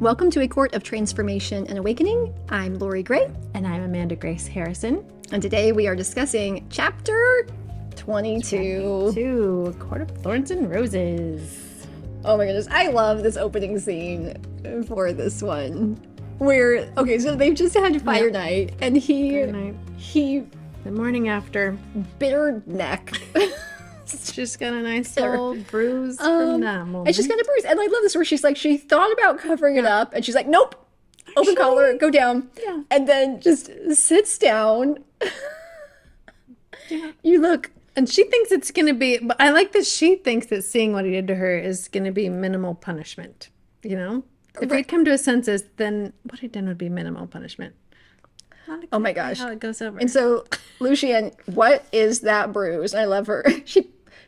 Welcome to A Court of Transformation and Awakening. I'm Lorrie Gray. And I'm Amanda Grace Harrison. And today we are discussing Chapter 22. A Court of Thorns and Roses. Oh my goodness, I love this opening scene for this one. Where, okay, so they've just had fire night, and he The morning after. bit her neck. She's got a nice little bruise from that moment. And she's got a bruise. And I love this where she's like, she thought about covering it up, and she's like, nope, open collar, go down. Yeah. And then just sits down. Yeah. You look. And she thinks it's going to be, but I like that she thinks that seeing what he did to her is going to be minimal punishment, you know? If he'd come to his senses, then what he did would be minimal punishment. Not exactly Oh my gosh. how it goes over. And so, Lucian, what is that bruise? I love her.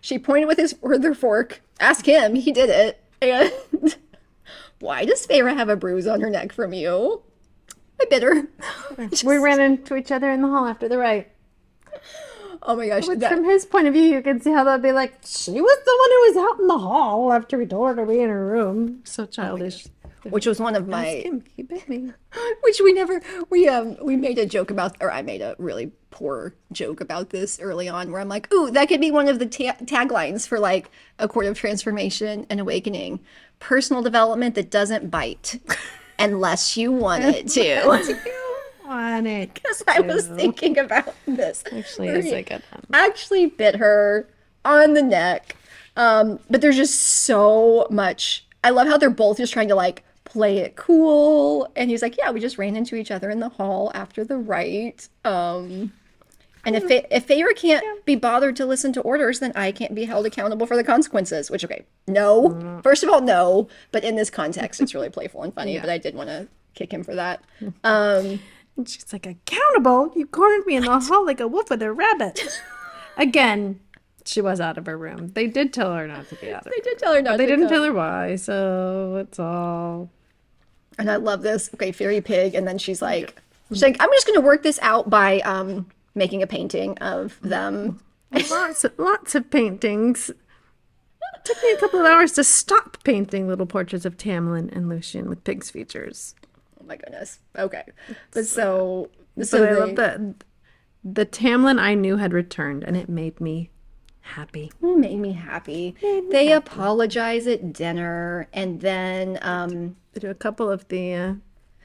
She pointed with her fork. Ask him. He did it. And why does Feyre have a bruise on her neck from you? I bit her. We ran into each other in the hall after the rite. Oh my gosh. Which, from his point of view, you can see how that'd be like, she was the one who was out in the hall after we told her to be in her room. So childish. Which was one of my... Ask him. He bit me. Which we made a joke about, or I made a really poor joke about this early on, where I'm like, ooh, that could be one of the taglines for like A Court of Transformation and Awakening. Personal development that doesn't bite unless you want it to. On it. Because I was thinking about this. Actually, it's a good one. Actually bit her on the neck. But there's just so much. I love how they're both just trying to like play it cool. And he's like, yeah, we just ran into each other in the hall after the rite. And if Feyre can't be bothered to listen to orders, then I can't be held accountable for the consequences. Which, okay, no. First of all, no. But in this context, it's really playful and funny. But I did want to kick him for that. And she's like, accountable? You cornered me in the hall like a wolf with a rabbit. Again, she was out of her room. They did tell her not to be out of They did tell her not to. They didn't tell her why, so it's all... And I love this. Okay, fairy pig. And then she's like, I'm just going to work this out by making a painting of them. Lots of paintings. It took me a couple of hours to stop painting little portraits of Tamlin and Lucian with pig's features. Oh my goodness. Okay. But so I love that the Tamlin I knew had returned, and it made me happy. It made me happy. They apologize at dinner, and then They do a couple of the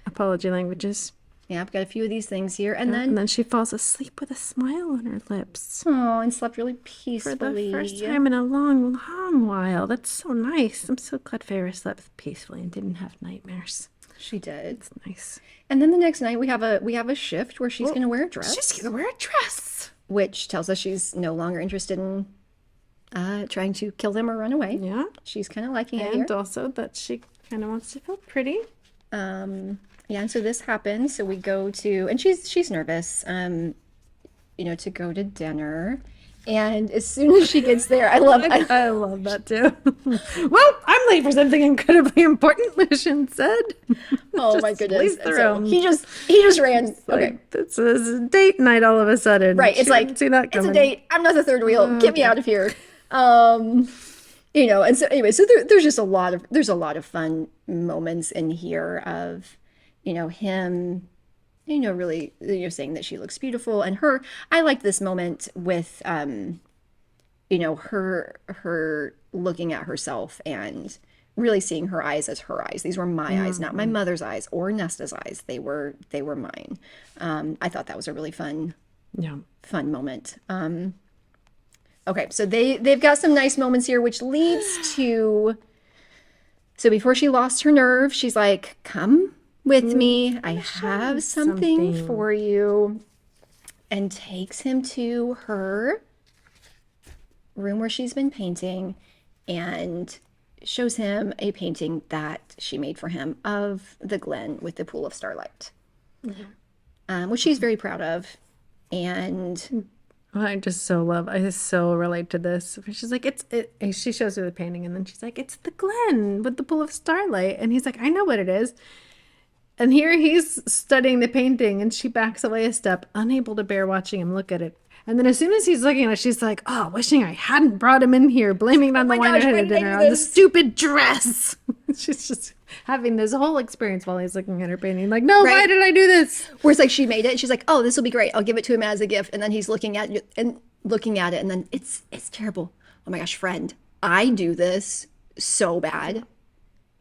apology languages. yeah, I've got a few of these things here, and And then then she falls asleep with a smile on her lips. oh, and slept really For peacefully. the first time in a long, long while. That's so nice. I'm so glad Feyre slept peacefully and didn't have nightmares. She did. It's nice. And then the next night we have a shift where she's going to wear a dress, She's gonna wear a dress. which tells us she's no longer interested in trying to kill them or run away. Yeah. She's kind of liking it here. And also that she kind of wants to feel pretty. Yeah, and so this happens. So we go to, and she's nervous, to go to dinner. And as soon as she gets there, I love that too. Well, I'm late for something incredibly important, Lucian said. Oh my Just goodness. leaves the And so room. he just ran. Okay. Like, this is a date night all of a sudden. Right. It's She like, didn't see that it's a coming. date. I'm not the third wheel. Get me out of here. And so anyway, so there's just a lot of fun moments in here of, him, really, saying that she looks beautiful, and her, I liked this moment with, her looking at herself and really seeing her eyes as her eyes. These were my eyes, not my mother's eyes or Nesta's eyes. They were mine. I thought that was a really fun moment. Okay, so they've got some nice moments here, which leads to, so before she lost her nerve, she's like, come with me. I have something for you. And takes him to her room where she's been painting and shows him a painting that she made for him of the glen with the pool of starlight, which she's very proud of. And I just so relate to this. She's like, she shows her the painting, and then she's like, it's the glen with the pool of starlight. And he's like, I know what it is. And here he's studying the painting, and she backs away a step, unable to bear watching him look at it. And then as soon as he's looking at it, she's like, oh, wishing I hadn't brought him in here, blaming it on the wine ahead of dinner, on the stupid dress. She's just having this whole experience while he's looking at her painting. Like, no, why Right? did I do this? Where it's like she made it and she's like, oh, this will be great. I'll give it to him as a gift. And then he's looking at it and looking at it and then it's terrible. Oh my gosh, friend, I do this so bad.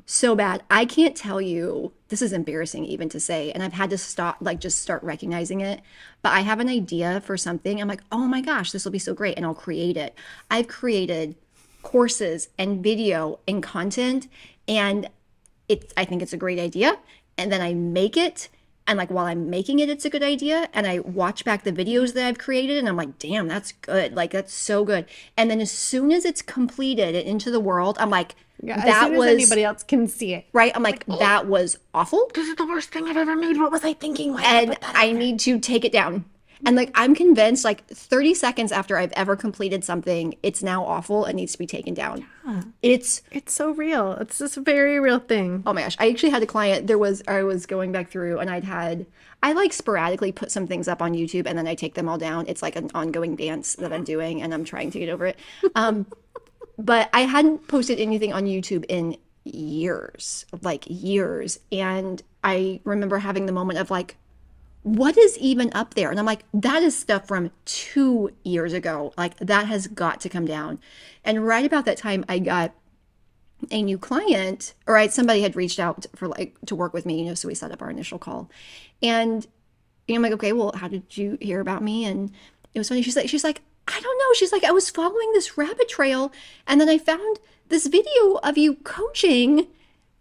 So bad. I can't tell you. This is embarrassing even to say. And I've had to stop, like just start recognizing it. But I have an idea for something. I'm like, oh my gosh, this will be so great. And I'll create it. I've created courses and video and content and I think it's a great idea. And then I make it. And like while I'm making it, it's a good idea. And I watch back the videos that I've created and I'm like, damn, that's good. Like that's so good. And then as soon as it's completed and into the world, I'm like, Yeah, as that soon as was anybody else can see it. right. I'm like, that was awful. This is the worst thing I've ever made. What was I thinking? Why did I And put that I up? need to take it down. And like, I'm convinced like 30 seconds after I've ever completed something, it's now awful and needs to be taken down. It's, It's so real. It's just a very real thing. oh my gosh. I actually had a client, I was going back through and I like sporadically put some things up on YouTube and then I take them all down. It's like an ongoing dance that I'm doing and I'm trying to get over it. But I hadn't posted anything on YouTube in years, like years. And I remember having the moment of like, what is even up there? And I'm like, that is stuff from 2 years ago. Like that has got to come down. And right about that time, I got a new client, or somebody had reached out for like to work with me, so we set up our initial call. And I'm like, okay, well, how did you hear about me? And it was funny. She's like, I don't know. She's like, I was following this rabbit trail, and then I found this video of you coaching.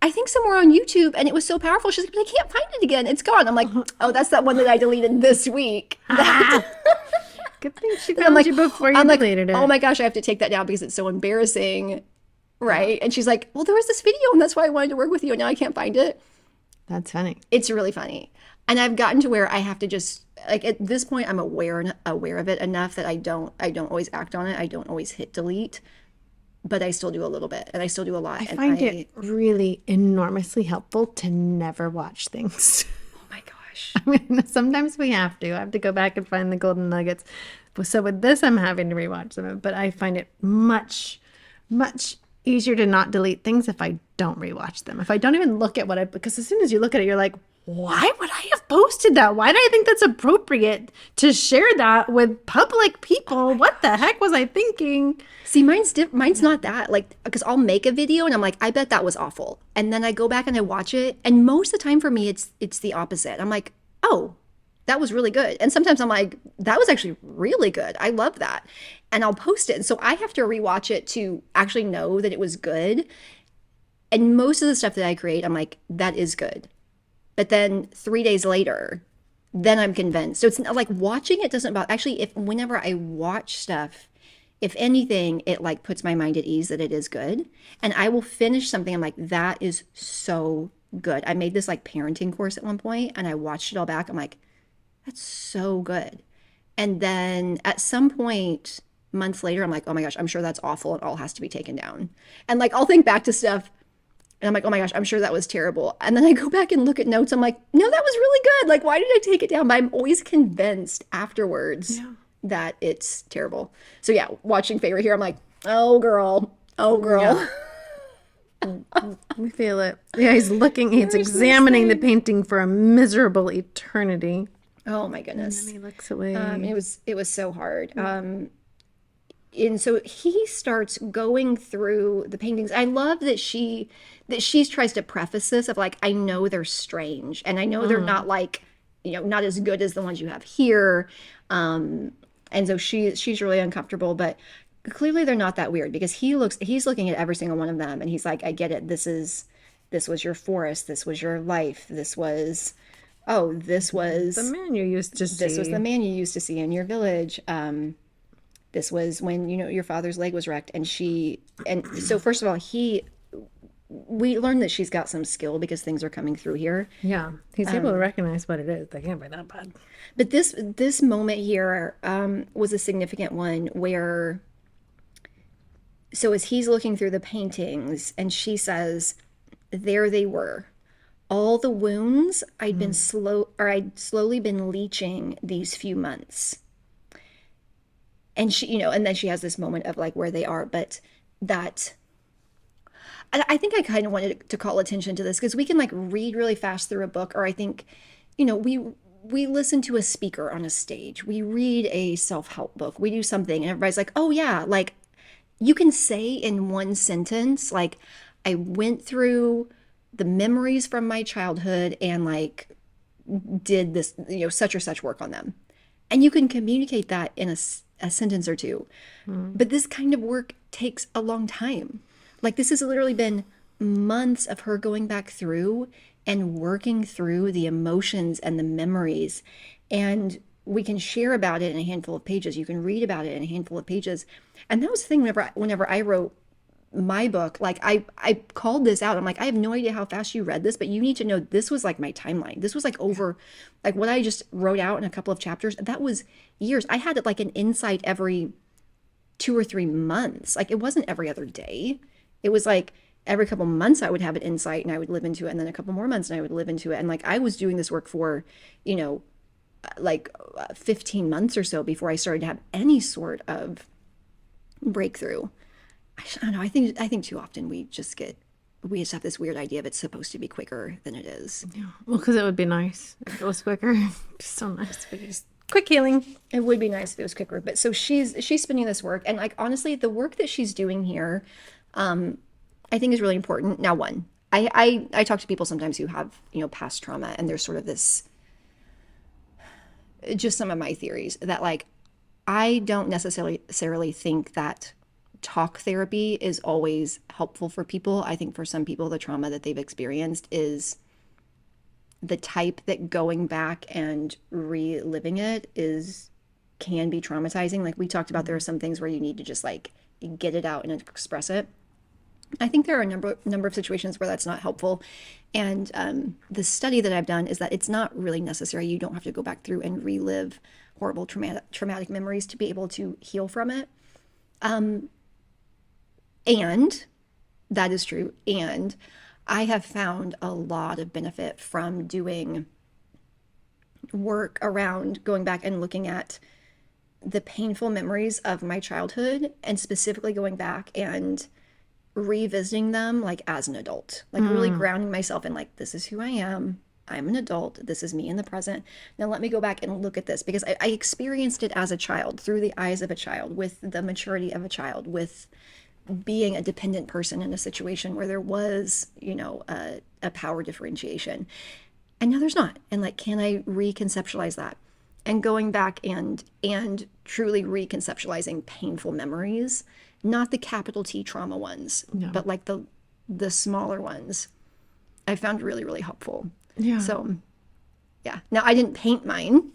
I think somewhere on YouTube, and it was so powerful. She's like, but I can't find it again. It's gone. I'm like, oh, that's that one that I deleted this week. Good thing she I'm found like, you before you I'm like, deleted it. oh my gosh, I have to take that down because it's so embarrassing, right? And she's like, well, there was this video, and that's why I wanted to work with you, and now I can't find it. That's funny. It's really funny. And I've gotten to where I have to just like at this point I'm aware of it enough that I don't always act on it. I don't always hit delete, but I still do a little bit and I still do a lot. I And find it really enormously helpful to never watch things. oh my gosh. I mean, sometimes we have to. I have to go back and find the golden nuggets. So with this, I'm having to rewatch them. But I find it much, much easier to not delete things if I don't rewatch them. If I don't even look at because as soon as you look at it, you're like, why would I have posted that? Why do I think that's appropriate to share that with public people? What the heck was I thinking? See, mine's not that like because I'll make a video and I'm like, I bet that was awful, and then I go back and I watch it, and most of the time for me, it's the opposite. I'm like, oh, that was really good, and sometimes I'm like, that was actually really good. I love that, and I'll post it. And so I have to rewatch it to actually know that it was good. And most of the stuff that I create, I'm like, that is good. But then 3 days later, then I'm convinced. So it's not like watching it doesn't bother. Actually, if whenever I watch stuff, if anything, it like puts my mind at ease that it is good. And I will finish something. I'm like, that is so good. I made this like parenting course at one point and I watched it all back. I'm like, that's so good. And then at some point, months later, I'm like, oh my gosh, I'm sure that's awful. It all has to be taken down. And like, I'll think back to stuff and I'm like, oh my gosh, I'm sure that was terrible. And then I go back and look at notes. I'm like, no, that was really good. Like, why did I take it down? But I'm always convinced afterwards that it's terrible. So yeah, watching Favorite here, I'm like, oh girl, oh girl. Yeah. We feel it. Yeah, he's examining the painting for a miserable eternity. Oh my goodness. And then he looks away. It was so hard. And so he starts going through the paintings. I love that she tries to preface this of like, I know they're strange and I know they're not like, not as good as the ones you have here. And so she's really uncomfortable, but clearly they're not that weird because he's looking at every single one of them and he's like, I get it. This was your forest. This was your life. This was the man you used to see. This was the man you used to see in your village. This was when, your father's leg was wrecked. And so first of all, we learned that she's got some skill because things are coming through here. Yeah. He's able to recognize what it is. They can't be that bad. But this moment here was a significant one where, so as he's looking through the paintings and she says, there they were. All the wounds I'd slowly been leeching these few months. And she, and then she has this moment of like where they are, but that I think I kind of wanted to call attention to this because we can like read really fast through a book, or I think, we listen to a speaker on a stage, we read a self-help book, we do something, and everybody's like, oh yeah, like you can say in one sentence, like, I went through the memories from my childhood and like did this, such or such work on them. And you can communicate that in a sentence or two. But this kind of work takes a long time. Like, this has literally been months of her going back through and working through the emotions and the memories. And we can share about it in a handful of pages. You can read about it in a handful of pages. And that was the thing whenever I wrote my book, like I called this out. I'm like, I have no idea how fast you read this, but you need to know this was like my timeline. This was like over, like what I just wrote out in a couple of chapters. That was years. I had it like an insight every 2 or 3 months. Like, it wasn't every other day. It was like every couple months I would have an insight and I would live into it, and then a couple more months and I would live into it. And like I was doing this work for, you know, like 15 months or so before I started to have any sort of breakthrough. I don't know. I think too often we just have this weird idea of it's supposed to be quicker than it is. Yeah. Well, because it would be nice if it was quicker. Just so nice. But just quick healing. It would be nice if it was quicker. But so she's spinning this work, and like honestly, the work that she's doing here, I think is really important. Now, one, I talk to people sometimes who have past trauma, and there's sort of this, just some of my theories that like I don't necessarily think that talk therapy is always helpful for people. I think for some people, the trauma that they've experienced is the type that going back and reliving it can be traumatizing. Like we talked about, there are some things where you need to just like get it out and express it. I think there are a number of situations where that's not helpful. And the study that I've done is that it's not really necessary. You don't have to go back through and relive horrible traumatic memories to be able to heal from it. And that is true. And I have found a lot of benefit from doing work around going back and looking at the painful memories of my childhood, and specifically going back and revisiting them like as an adult, like really grounding myself in like, this is who I am. I'm an adult. This is me in the present. Now let me go back and look at this, because I experienced it as a child, through the eyes of a child, with the maturity of a child, with being a dependent person in a situation where there was, a power differentiation. And now there's not. And like, can I reconceptualize that? And going back and truly reconceptualizing painful memories, not the capital T trauma ones, but like the smaller ones, I found really, really helpful. Yeah. So, yeah. Now I didn't paint mine.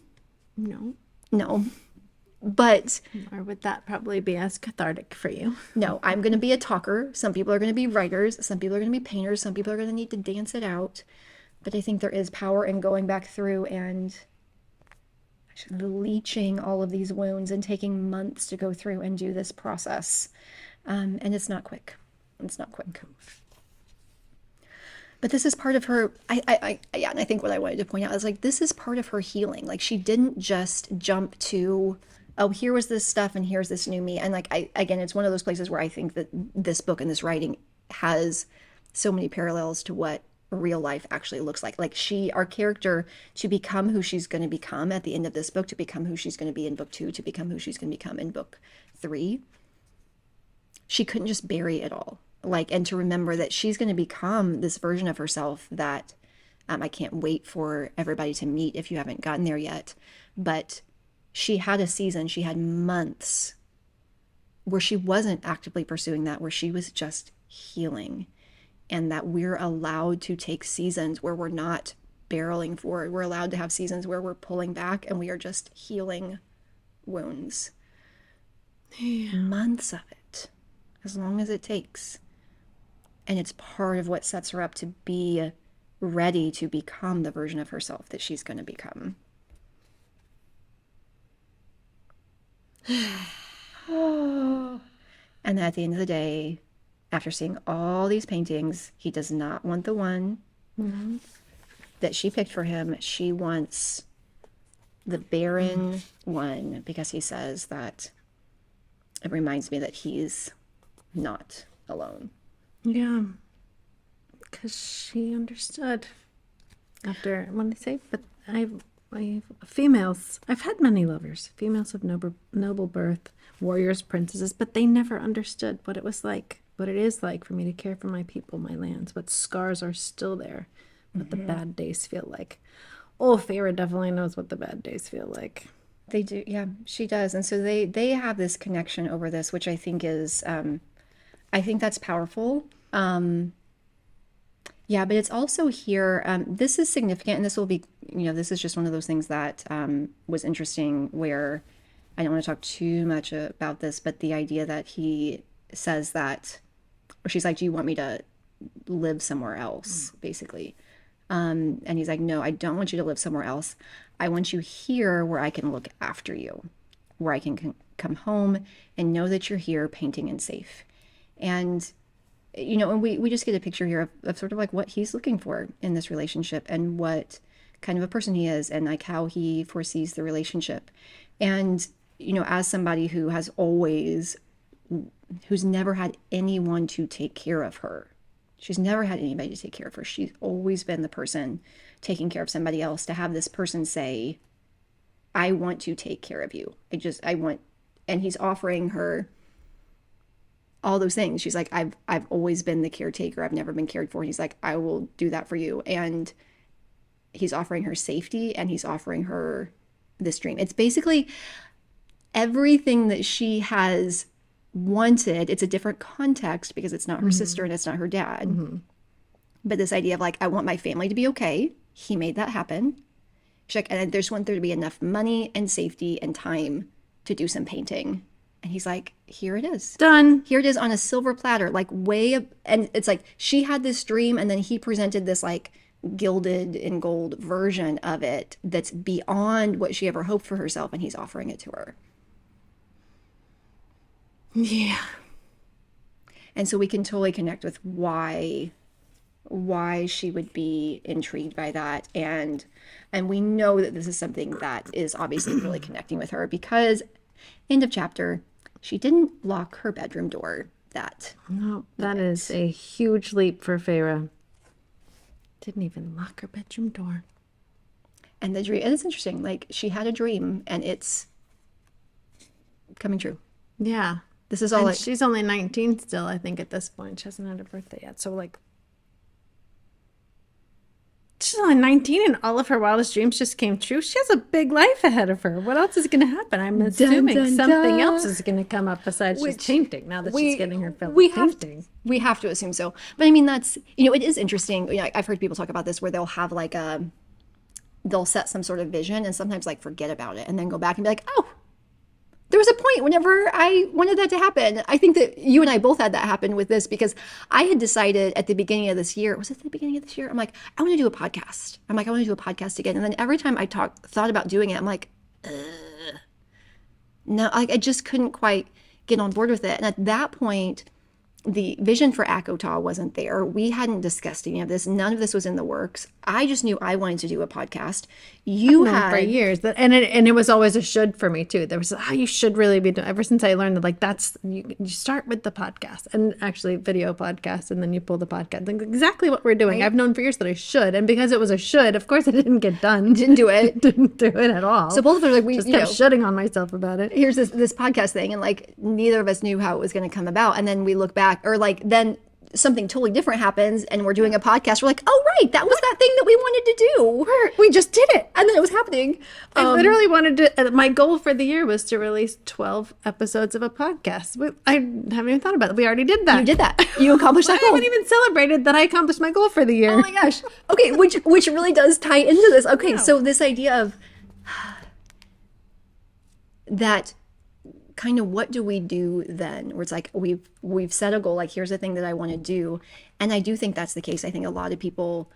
No. But Or would that probably be as cathartic for you? no, I'm going to be a talker. Some people are going to be writers. Some people are going to be painters. Some people are going to need to dance it out. But I think there is power in going back through and leaching all of these wounds and taking months to go through and do this process. And it's not quick. It's not quick. But this is part of her. Yeah, and I think what I wanted to point out is like, this is part of her healing. Like, she didn't just jump to, oh, here was this stuff and here's this new me. And like, again, it's one of those places where I think that this book and this writing has so many parallels to what real life actually looks like. Like, our character, to become who she's going to become at the end of this book, to become who she's going to be in book 2, to become who she's going to become in book 3, she couldn't just bury it all. Like, and to remember that she's going to become this version of herself that I can't wait for everybody to meet if you haven't gotten there yet. But she had a season, she had months where she wasn't actively pursuing that, where she was just healing. And that we're allowed to take seasons where we're not barreling forward. We're allowed to have seasons where we're pulling back and we are just healing wounds. Yeah. Months of it, as long as it takes. And it's part of what sets her up to be ready to become the version of herself that she's going to become. And at the end of the day, after seeing all these paintings, he does not want the one that she picked for him. She wants the barren one, because he says that it reminds me that he's not alone. Yeah. because she understood. After, what did I say? But females, I've had many lovers, females of noble birth, warriors, princesses, but they never understood what it was like, what it is like for me to care for my people, my lands, what scars are still there, what the bad days feel like. Oh, Feyre definitely knows what the bad days feel like. They do, yeah, she does. And so they have this connection over this, which I think is, I think that's powerful. Yeah, but it's also here. This is significant, and this will be, this is just one of those things that was interesting where I don't want to talk too much about this, but the idea that he says that, or she's like, do you want me to live somewhere else, basically? And he's like, no, I don't want you to live somewhere else. I want you here where I can look after you, where I can come home and know that you're here, painting and safe. And and we just get a picture here of sort of like what he's looking for in this relationship and what kind of a person he is and like how he foresees the relationship. And, as somebody who has who's never had anyone to take care of her. She's never had anybody to take care of her. She's always been the person taking care of somebody else. To have this person say, I want to take care of you. And he's offering her all those things. She's like, I've always been the caretaker. I've never been cared for. And he's like, I will do that for you. And he's offering her safety and he's offering her this dream. It's basically everything that she has wanted. It's a different context because it's not her sister and it's not her dad. But this idea of like, I want my family to be okay. He made that happen. She's like, and I just want there to be enough money and safety and time to do some painting. And he's like, here it is. Done. Here it is on a silver platter, like way up. And it's like she had this dream and then he presented this like gilded in gold version of it that's beyond what she ever hoped for herself. And he's offering it to her. Yeah. And so we can totally connect with why she would be intrigued by that. And we know that this is something that is obviously really connecting with her because end of chapter, she didn't lock her bedroom door No, that is a huge leap for Feyre. Didn't even lock her bedroom door. And the dream, and it's interesting, like she had a dream and it's coming true. Yeah. This is all she's only 19 still, I think, at this point. She hasn't had her birthday yet. So like she's only 19 and all of her wildest dreams just came true. She has a big life ahead of her. What else is going to happen? I'm assuming something else is going to come up besides just painting now that she's getting her fill of painting. We have to assume so. But I mean, that's, it is interesting. I've heard people talk about this where they'll have like they'll set some sort of vision and sometimes like forget about it and then go back and be like, oh, there was a point whenever I wanted that to happen. I think that you and I both had that happen with this because I had decided at the beginning of this year, was it the beginning of this year? I'm like, I want to do a podcast. I want to do a podcast again. And then every time I thought about doing it, I'm like, no, I just couldn't quite get on board with it. And at that point, the vision for ACOTAR wasn't there. We hadn't discussed any of this. None of this was in the works. I just knew I wanted to do a podcast. You had for years, and it was always a should for me too. There was you should really be doing. Ever since I learned that, like that's you start with the podcast and actually video podcast, and then you pull the podcast. Like, exactly what we're doing. Right? I've known for years that I should, and because it was a should, of course, it didn't get done. Didn't do it. Didn't do it at all. So both of us like we just kept shitting on myself about it. Here's this podcast thing, and like neither of us knew how it was going to come about, and then we look back, or like then something totally different happens and we're doing a podcast. We're like, oh, right, that was that thing that we wanted to do. We just did it. And then it was happening. I literally wanted to, my goal for the year was to release 12 episodes of a podcast. I haven't even thought about it. We already did that. You did that. You accomplished that goal. I haven't even celebrated that I accomplished my goal for the year. Oh my gosh. Okay, which really does tie into this. Okay, so this idea of that kind of what do we do then where it's like we've set a goal, like here's the thing that I want to do. And I do think that's the case. I think a lot of people,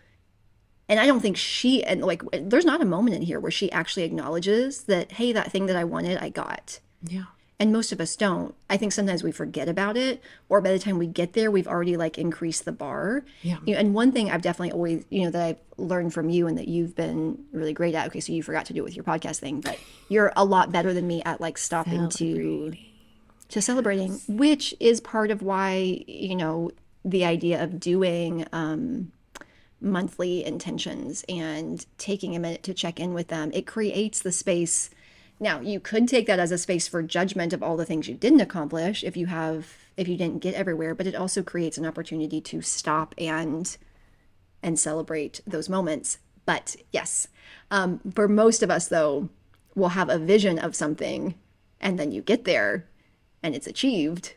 and I don't think and like there's not a moment in here where she actually acknowledges that, hey, that thing that I wanted I got. Yeah. And most of us don't. I think sometimes we forget about it, or by the time we get there, we've already like increased the bar. Yeah. And one thing I've definitely always, that I've learned from you and that you've been really great at. Okay, so you forgot to do it with your podcast thing, but you're a lot better than me at like stopping to celebrating, which is part of why, the idea of doing monthly intentions and taking a minute to check in with them, it creates the space. Now, you could take that as a space for judgment of all the things you didn't accomplish if you didn't get everywhere, but it also creates an opportunity to stop and celebrate those moments. But yes, for most of us though, we'll have a vision of something and then you get there and it's achieved.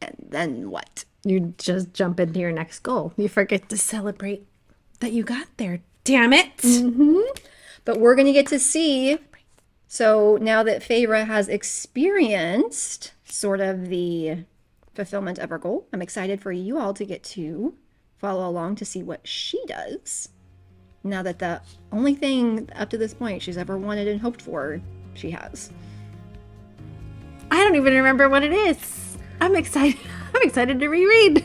And then what? You just jump into your next goal. You forget to celebrate that you got there. Damn it. But we're going to get to see. So now that Feyre has experienced sort of the fulfillment of her goal, I'm excited for you all to get to follow along to see what she does. Now that the only thing up to this point she's ever wanted and hoped for, she has. I don't even remember what it is. I'm excited. I'm excited to reread.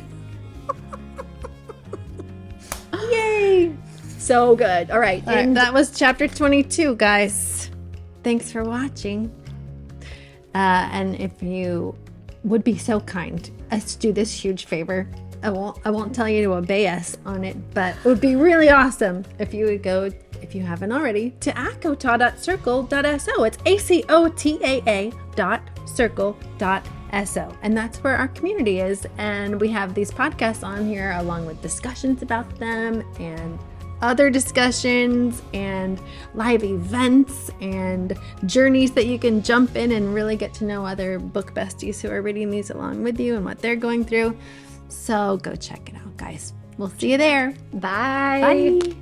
Yay! So good. All right. And that was chapter 22, guys. Thanks for watching. And if you would be so kind as to do this huge favor, I won't tell you to obey us on it, but it would be really awesome if you would go, if you haven't already, to ACOTAR.circle.so. It's ACOTAA.circle.so. And that's where our community is. And we have these podcasts on here along with discussions about them and other discussions and live events and journeys that you can jump in and really get to know other book besties who are reading these along with you and what they're going through. So go check it out, guys. We'll see you there. Bye. Bye.